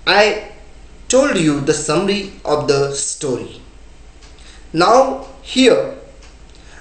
I told you the summary of the story. Now here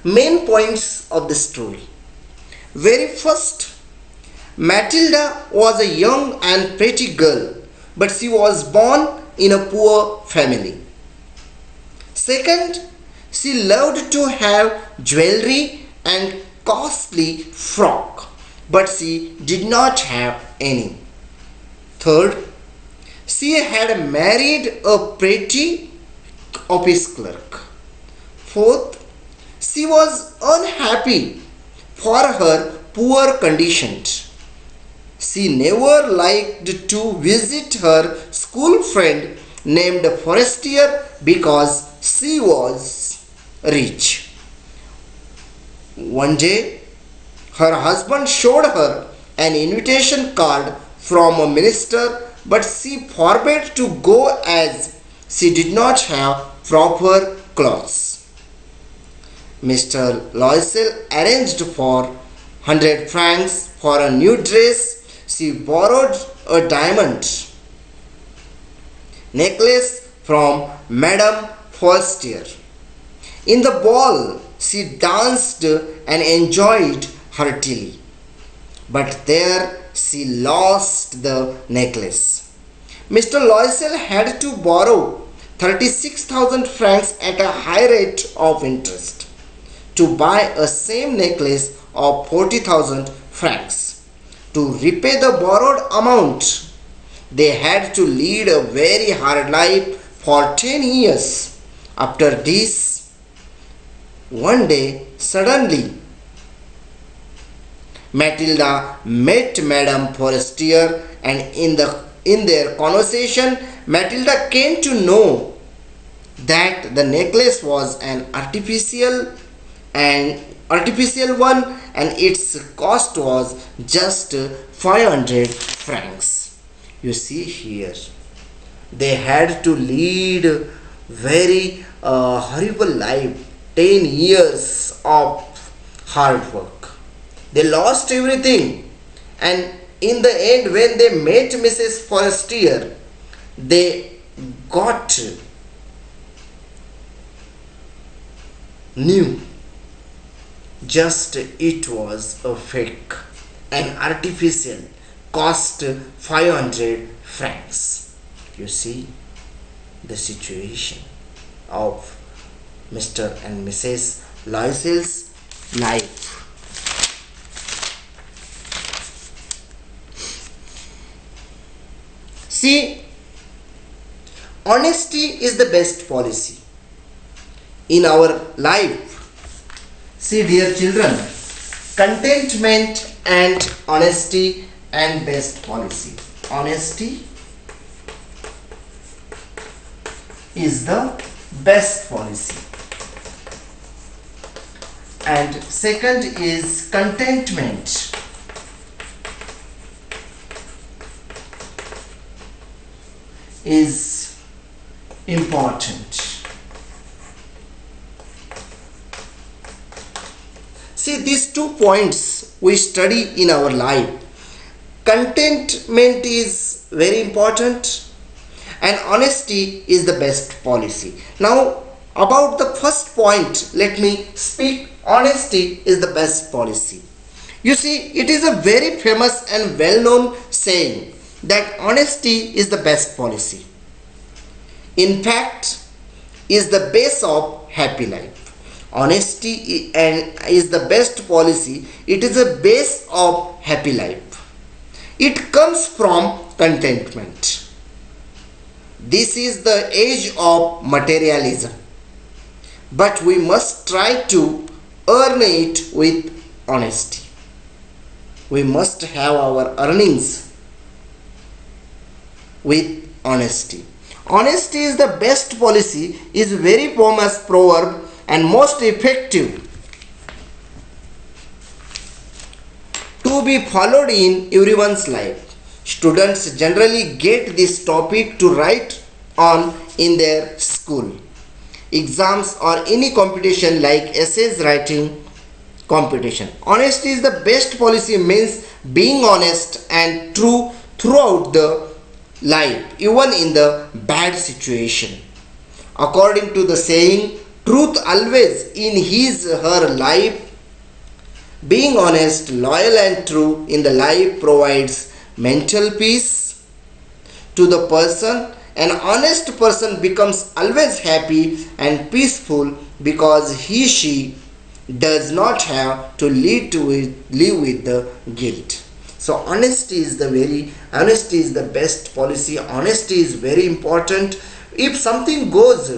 main points of the story. Very first, Matilda was a young and pretty girl, but she was born in a poor family. Second, she loved to have jewelry and costly frock, but she did not have any. Third, she had married a pretty office clerk. Fourth, she was unhappy for her poor conditions. She never liked to visit her school friend named Forestier because she was rich. One day, her husband showed her an invitation card from a minister, but she forbade to go as she did not have proper clothes. Mr. Loisel arranged for 100 francs for a new dress. She borrowed a diamond necklace from Madame Forestier. In the ball, she danced and enjoyed heartily. But there she lost the necklace. Mr. Loisel had to borrow 36,000 francs at a high rate of interest to buy a same necklace of 40,000 francs. To repay the borrowed amount, they had to lead a very hard life for 10 years. After this, one day, suddenly, Matilda met Madame Forestier, and in their conversation, Matilda came to know that the necklace was an artificial one, and its cost was just 500 francs. You see here, they had to lead very horrible life, 10 years of hard work. They lost everything, and in the end, when they met Mrs. Forestier, they got new. Just it was a fake, an artificial, cost 500 francs. You see the situation of Mr. and Mrs. Loisel's life. See, honesty is the best policy in our life. See, dear children, contentment and honesty and best policy. Honesty is the best policy. And second is contentment. Is important. See, these 2 points we study in our life. Contentment is very important and honesty is the best policy. Now, about the first point, let me speak. Honesty is the best policy. You see, it is a very famous and well-known saying that honesty is the best policy. In fact, is the base of happy life. Honesty is the best policy. It is a base of happy life. It comes from contentment. This is the age of materialism, but we must try to earn it with honesty. We must have our earnings with honesty. Honesty is the best policy is very famous proverb and most effective to be followed in everyone's life. Students generally get this topic to write on in their school exams or any competition like essays writing competition. Honesty is the best policy means being honest and true throughout the life even in the bad situation. According to the saying, truth always in his her life, being honest, loyal and true in the life provides mental peace to the person. An honest person becomes always happy and peaceful because she does not have to live with the guilt. So honesty is the best policy. Honesty is very important. If something goes,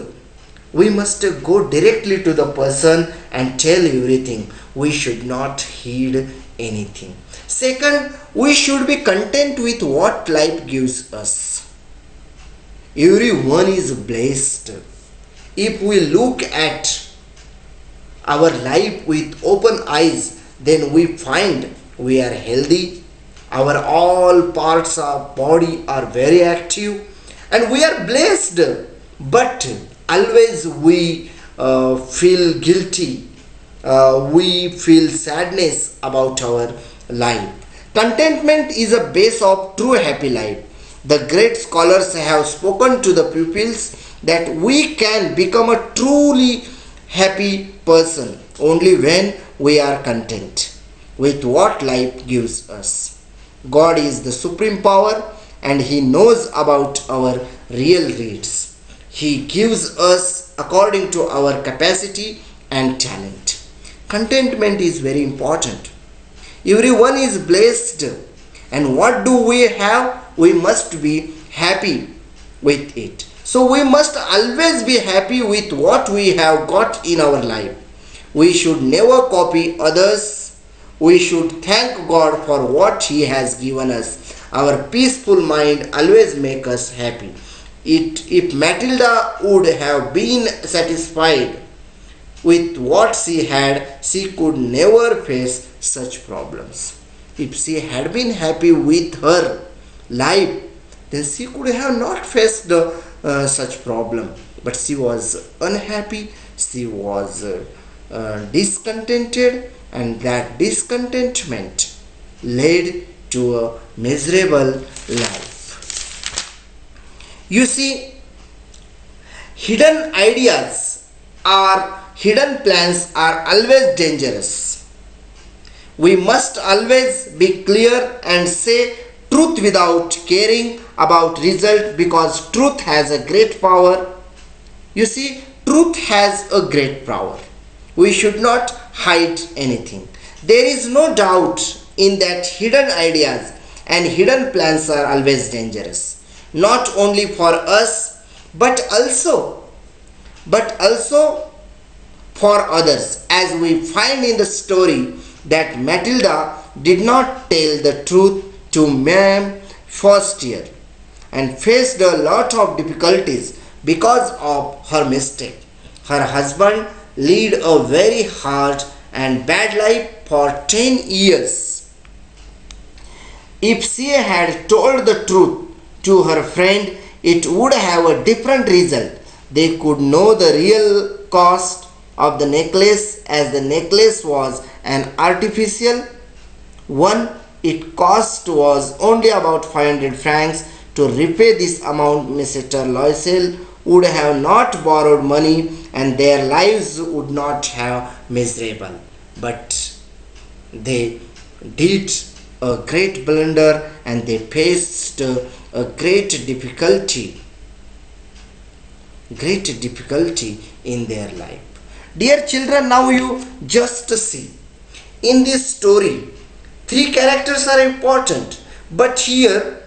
we must go directly to the person and tell everything. We should not heed anything. Second, we should be content with what life gives us. Everyone is blessed. If we look at our life with open eyes, then we find we are healthy. Our all parts of body are very active and we are blessed. But always we feel guilty. We feel sadness about our life. Contentment is a base of true happy life. The great scholars have spoken to the pupils that we can become a truly happy person only when we are content with what life gives us. God is the supreme power and He knows about our real needs. He gives us according to our capacity and talent. Contentment is very important. Everyone is blessed, and what do we have? We must be happy with it. So we must always be happy with what we have got in our life. We should never copy others. We should thank God for what He has given us. Our peaceful mind always makes us happy. If Matilda would have been satisfied with what she had, she could never face such problems. If she had been happy with her life, then she could have not faced such problem. But she was unhappy, she was discontented, and that discontentment led to a miserable life. You see, hidden ideas or hidden plans are always dangerous. We must always be clear and say truth without caring about result, because truth has a great power. You see, truth has a great power. We should not hide anything. There is no doubt in that hidden ideas and hidden plans are always dangerous. Not only for us, but also for others, as we find in the story that Matilda did not tell the truth to Ma'am Forestier and faced a lot of difficulties because of her mistake. Her husband led a very hard and bad life for 10 years. If she had told the truth to her friend, it would have a different result. They could know the real cost of the necklace, as the necklace was an artificial one. It cost was only about 500 francs. To repay this amount, Mr. Loisel would have not borrowed money and their lives would not have miserable. But they did a great blunder and they faced a great difficulty in their life. Dear children, now you just see in this story, three characters are important, but here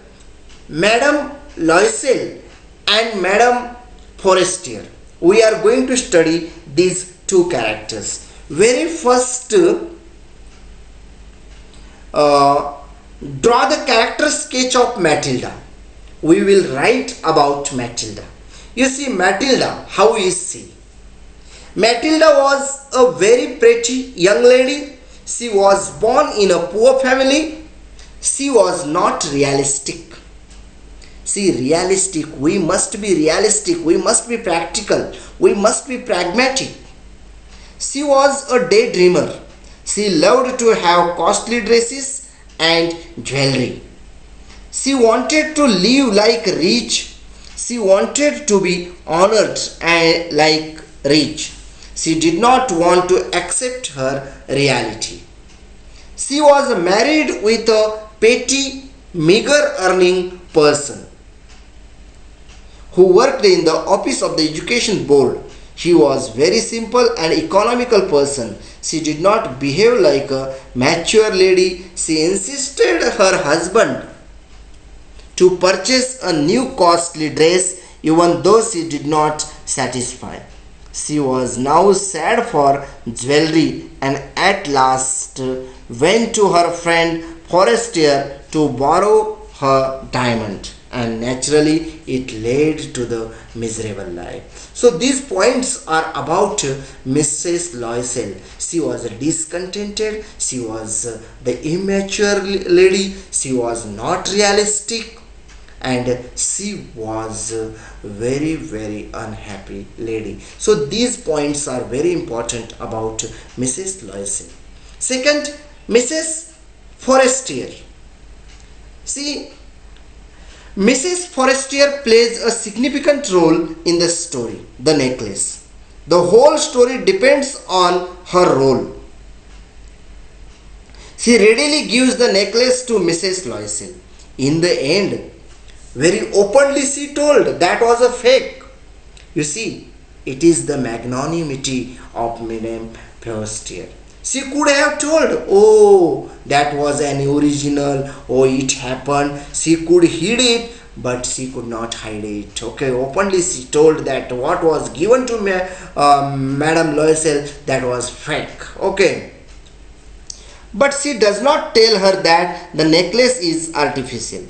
Madame Loisel and Madame Forestier, we are going to study these two characters. Very first, draw the character sketch of Matilda. We will write about Matilda. You see, Matilda, how is she? Matilda was a very pretty young lady. She was born in a poor family. She was not realistic. See, realistic, we must be realistic, we must be practical, we must be pragmatic. She was a daydreamer. She loved to have costly dresses and jewelry. She wanted to live like rich. She wanted to be honored and like rich. She did not want to accept her reality. She was married with a petty, meager earning person who worked in the office of the education board. He was very simple and economical person. She did not behave like a mature lady. She insisted her husband to purchase a new costly dress even though she did not satisfy. She was now sad for jewelry and at last went to her friend Forestier to borrow her diamond, and naturally it led to the miserable life. So these points are about Mrs. Loisel. She was discontented, she was the immature lady, she was not realistic, and she was a very unhappy lady. So these points are very important about Mrs. Loisel. Second, Mrs. Forestier. See, Mrs. Forestier plays a significant role in the story, The Necklace. The whole story depends on her role. She readily gives the necklace to Mrs. Loisel. In the end, very openly she told that was a fake. You see, it is the magnanimity of Madame Forestier. She could have told, oh, that was an original, oh, it happened. She could hide it, but she could not hide it. Okay, openly she told that what was given to Madame Loisel, that was fake. Okay. But she does not tell her that the necklace is artificial.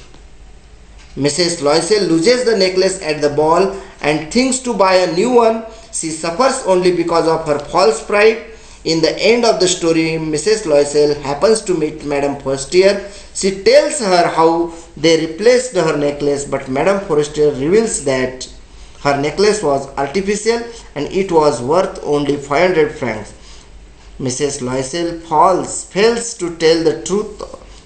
Mrs. Loisel loses the necklace at the ball and thinks to buy a new one. She suffers only because of her false pride. In the end of the story, Mrs. Loisel happens to meet Madame Forestier. She tells her how they replaced her necklace, but Madame Forestier reveals that her necklace was artificial and it was worth only 500 francs. Mrs. Loisel fails to tell the truth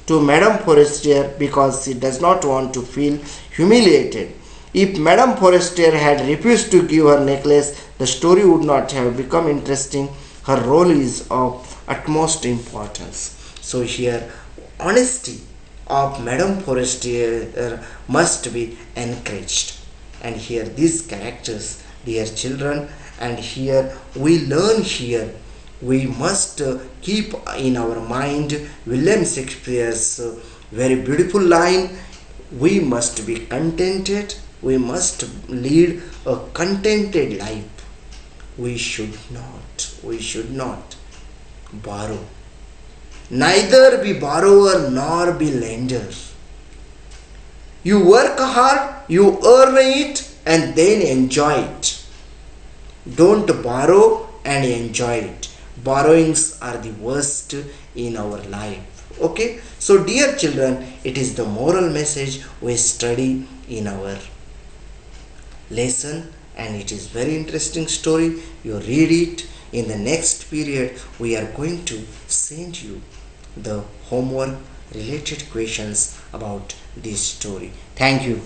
to Madame Forestier because she does not want to feel humiliated. If Madame Forestier had refused to give her necklace, the story would not have become interesting. Her role is of utmost importance. So here, honesty of Madame Forestier must be encouraged. And here these characters, dear children, and here we learn here, we must keep in our mind William Shakespeare's very beautiful line, we must be contented, we must lead a contented life. We should not borrow. Neither be borrower nor be lender. You work hard, you earn it and then enjoy it. Don't borrow and enjoy it. Borrowings are the worst in our life. Okay, so dear children, it is the moral message we study in our lesson, and it is very interesting story. You read it. In the next period we are going to send you the homework related questions about this story. Thank you.